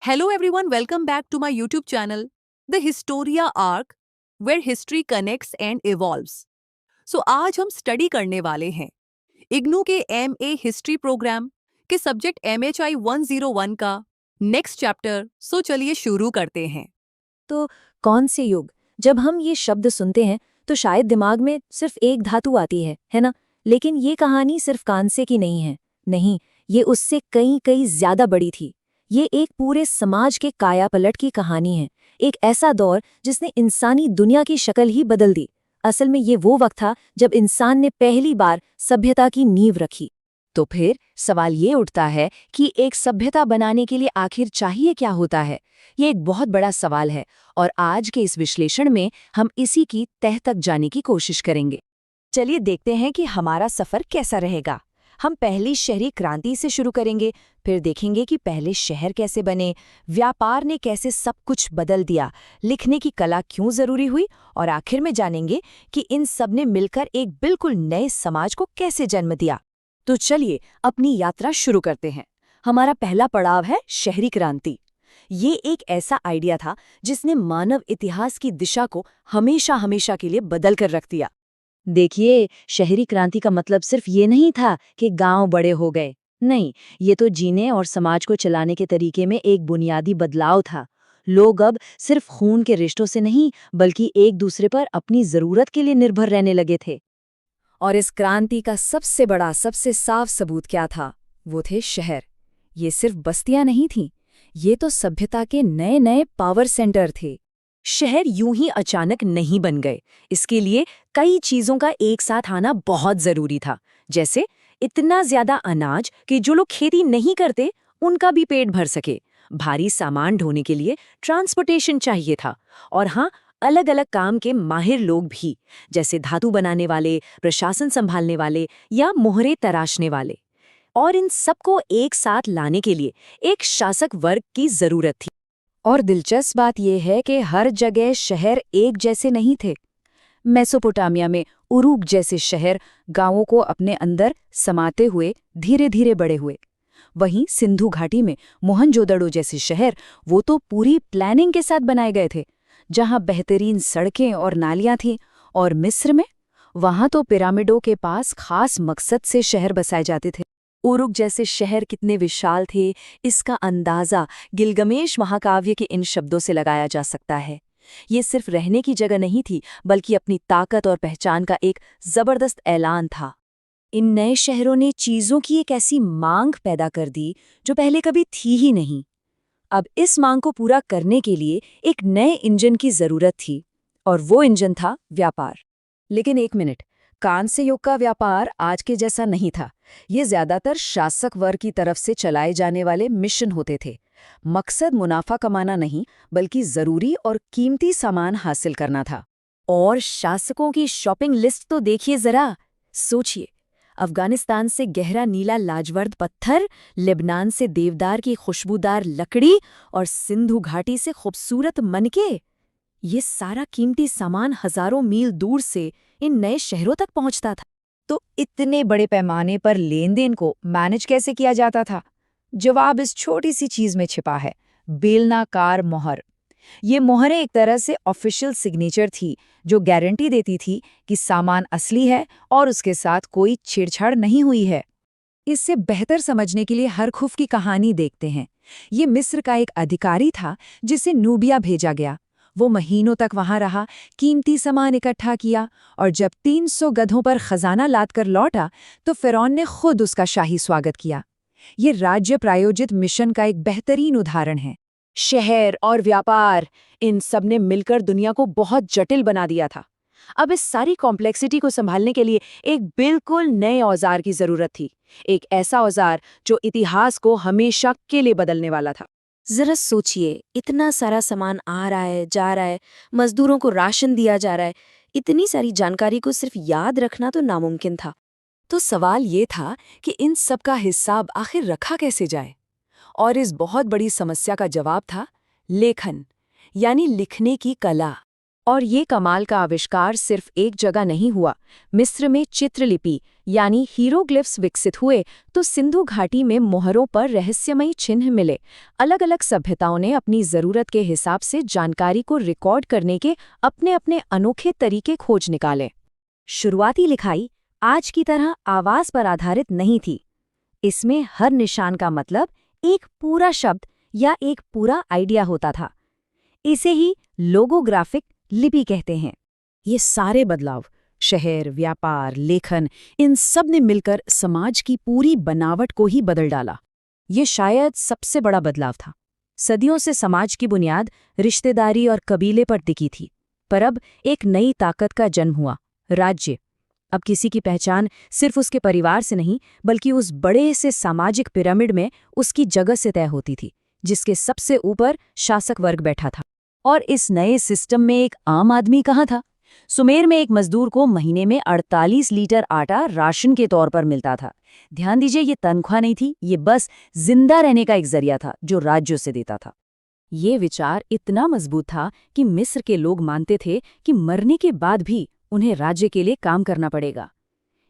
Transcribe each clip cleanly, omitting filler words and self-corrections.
Hello everyone, welcome back to my YouTube channel, The Historia Arc, where history connects and evolves. So आज हम study करने वाले हैं इग्नू के MA हिस्ट्री प्रोग्राम के सब्जेक्ट MHI 101 का नेक्स्ट चैप्टर। सो चलिए शुरू करते हैं। तो कौन से युग? जब हम ये शब्द सुनते हैं तो शायद दिमाग में सिर्फ एक धातु आती है ना? लेकिन ये कहानी सिर्फ कांसे की नहीं है। नहीं, ये उससे कई कई ज्यादा बड़ी थी। ये एक पूरे समाज के कायापलट की कहानी है। एक ऐसा दौर जिसने इंसानी दुनिया की शक्ल ही बदल दी। असल में ये वो वक्त था जब इंसान ने पहली बार सभ्यता की नींव रखी। तो फिर सवाल ये उठता है कि एक सभ्यता बनाने के लिए आखिर चाहिए क्या होता है? ये एक बहुत बड़ा सवाल है और आज के इस विश्लेषण में हम इसी की तह तक जाने की कोशिश करेंगे। चलिए देखते हैं कि हमारा सफर कैसा रहेगा। हम पहली शहरी क्रांति से शुरू करेंगे, फिर देखेंगे कि पहले शहर कैसे बने, व्यापार ने कैसे सब कुछ बदल दिया, लिखने की कला क्यों जरूरी हुई और आखिर में जानेंगे कि इन सब ने मिलकर एक बिल्कुल नए समाज को कैसे जन्म दिया। तो चलिए अपनी यात्रा शुरू करते हैं। हमारा पहला पड़ाव है शहरी क्रांति। ये एक ऐसा आइडिया था जिसने मानव इतिहास की दिशा को हमेशा हमेशा के लिए बदल कर रख दिया। देखिए, शहरी क्रांति का मतलब सिर्फ ये नहीं था कि गांव बड़े हो गए। नहीं, ये तो जीने और समाज को चलाने के तरीके में एक बुनियादी बदलाव था। लोग अब सिर्फ खून के रिश्तों से नहीं, बल्कि एक दूसरे पर अपनी जरूरत के लिए निर्भर रहने लगे थे। और इस क्रांति का सबसे बड़ा, सबसे साफ सबूत क्या था? वो थे शहर। ये सिर्फ बस्तियां नहीं थीं, ये तो सभ्यता के नए नए पावर सेंटर थे। शहर यूं ही अचानक नहीं बन गए। इसके लिए कई चीजों का एक साथ आना बहुत जरूरी था। जैसे इतना ज्यादा अनाज कि जो लोग खेती नहीं करते उनका भी पेट भर सके। भारी सामान ढोने के लिए ट्रांसपोर्टेशन चाहिए था। और हाँ, अलग अलग काम के माहिर लोग भी, जैसे धातु बनाने वाले, प्रशासन संभालने वाले या मोहरे तराशने वाले। और इन सबको एक साथ लाने के लिए एक शासक वर्ग की जरूरत थी। और दिलचस्प बात यह है कि हर जगह शहर एक जैसे नहीं थे। मेसोपोटामिया में उरूक जैसे शहर गांवों को अपने अंदर समाते हुए धीरे धीरे बड़े हुए। वहीं सिंधु घाटी में मोहनजोदड़ो जैसे शहर, वो तो पूरी प्लानिंग के साथ बनाए गए थे, जहां बेहतरीन सड़कें और नालियां थीं। और मिस्र में, वहां तो पिरामिडों के पास खास मकसद से शहर बसाए जाते थे। उरुक जैसे शहर कितने विशाल थे, इसका अंदाजा गिलगमेश महाकाव्य के इन शब्दों से लगाया जा सकता है। ये सिर्फ रहने की जगह नहीं थी, बल्कि अपनी ताकत और पहचान का एक जबरदस्त ऐलान था। इन नए शहरों ने चीजों की एक ऐसी मांग पैदा कर दी जो पहले कभी थी ही नहीं। अब इस मांग को पूरा करने के लिए एक नए इंजन की जरूरत थी, और वो इंजन था व्यापार। लेकिन एक मिनट, कांस्य युग का व्यापार आज के जैसा नहीं था। ये ज्यादातर शासक वर्ग की तरफ से चलाए जाने वाले मिशन होते थे। मकसद मुनाफा कमाना नहीं, बल्कि जरूरी और कीमती सामान हासिल करना था। और शासकों की शॉपिंग लिस्ट तो देखिए जरा। सोचिए, अफगानिस्तान से गहरा नीला लाजवर्द पत्थर, लेबनान से देवदार की खुशबूदार लकड़ी और सिंधु घाटी से खूबसूरत मनके। ये सारा कीमती सामान हजारों मील दूर से इन नए शहरों तक पहुंचता था। तो इतने बड़े पैमाने पर लेन देन को मैनेज कैसे किया जाता था? जवाब इस छोटी सी चीज में छिपा है, बेलनाकार मोहर। ये मोहरें एक तरह से ऑफिशियल सिग्नेचर थी, जो गारंटी देती थी कि सामान असली है और उसके साथ कोई छेड़छाड़ नहीं हुई है। इससे बेहतर समझने के लिए हरखुफ की कहानी देखते हैं। ये मिस्र का एक अधिकारी था जिसे नूबिया भेजा गया। वो महीनों तक वहां रहा, कीमती सामान इकट्ठा किया, और जब 300 गधों पर खजाना लादकर लौटा तो फिरौन ने खुद उसका शाही स्वागत किया। ये राज्य प्रायोजित मिशन का एक बेहतरीन उदाहरण है। शहर और व्यापार, इन सब ने मिलकर दुनिया को बहुत जटिल बना दिया था। अब इस सारी कॉम्प्लेक्सिटी को संभालने के लिए एक बिल्कुल नए औजार की जरूरत थी। एक ऐसा औजार जो इतिहास को हमेशा के लिए बदलने वाला था। जरा सोचिए, इतना सारा सामान आ रहा है, जा रहा है, मजदूरों को राशन दिया जा रहा है। इतनी सारी जानकारी को सिर्फ याद रखना तो नामुमकिन था। तो सवाल ये था कि इन सब का हिसाब आखिर रखा कैसे जाए? और इस बहुत बड़ी समस्या का जवाब था लेखन, यानी लिखने की कला। और ये कमाल का आविष्कार सिर्फ एक जगह नहीं हुआ। मिस्र में चित्रलिपि यानी हीरोग्लिफ्स विकसित हुए तो सिंधु घाटी में मोहरों पर रहस्यमयी चिन्ह मिले। अलग अलग सभ्यताओं ने अपनी ज़रूरत के हिसाब से जानकारी को रिकॉर्ड करने के अपने अपने अनोखे तरीके खोज निकाले। शुरुआती लिखाई आज की तरह आवाज़ पर आधारित नहीं थी। इसमें हर निशान का मतलब एक पूरा शब्द या एक पूरा आइडिया होता था। इसे ही लोगोग्राफिक लिपि कहते हैं। ये सारे बदलाव, शहर, व्यापार, लेखन, इन सब ने मिलकर समाज की पूरी बनावट को ही बदल डाला। ये शायद सबसे बड़ा बदलाव था। सदियों से समाज की बुनियाद रिश्तेदारी और कबीले पर टिकी थी, पर अब एक नई ताकत का जन्म हुआ, राज्य। अब किसी की पहचान सिर्फ उसके परिवार से नहीं, बल्कि उस बड़े से सामाजिक पिरामिड में उसकी जगह से तय होती थी, जिसके सबसे ऊपर शासक वर्ग बैठा था। और इस नए सिस्टम में एक आम आदमी कहाँ था? सुमेर में एक मजदूर को महीने में 48 लीटर आटा राशन के तौर पर मिलता था। ध्यान दीजिए, ये तनख्वाह नहीं थी, ये बस जिंदा रहने का एक जरिया था जो राज्य से देता था। ये विचार इतना मजबूत था कि मिस्र के लोग मानते थे कि मरने के बाद भी उन्हें राज्य के लिए काम करना पड़ेगा।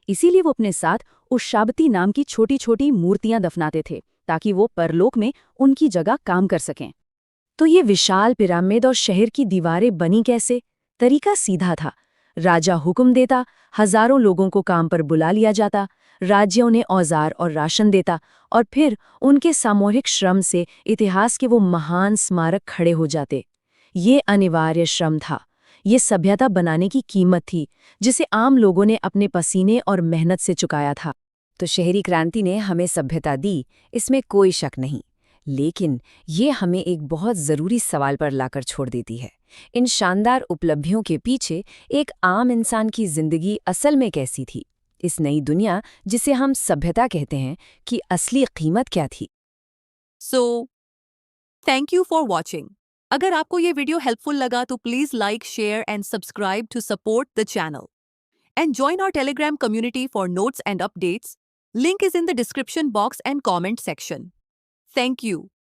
इसीलिए वो अपने साथ उशाबती नाम की छोटी छोटी मूर्तियां दफनाते थे, ताकि वो परलोक में उनकी जगह काम कर सकें। तो ये विशाल पिरामिड और शहर की दीवारें बनी कैसे? तरीका सीधा था। राजा हुक्म देता, हजारों लोगों को काम पर बुला लिया जाता, राज्य उन्हें औजार और राशन देता, और फिर उनके सामूहिक श्रम से इतिहास के वो महान स्मारक खड़े हो जाते। ये अनिवार्य श्रम था। ये सभ्यता बनाने की कीमत थी, जिसे आम लोगों ने अपने पसीने और मेहनत से चुकाया था। तो शहरी क्रांति ने हमें सभ्यता दी, इसमें कोई शक नहीं। लेकिन ये हमें एक बहुत ज़रूरी सवाल पर लाकर छोड़ देती है। इन शानदार उपलब्धियों के पीछे एक आम इंसान की जिंदगी असल में कैसी थी? इस नई दुनिया जिसे हम सभ्यता कहते हैं, कि असली कीमत क्या थी? So thank you for watching. अगर आपको ये वीडियो हेल्पफुल लगा तो please like, share and subscribe to support the channel and join our Telegram community for notes and updates. Link is in the description box and comment section. Thank you.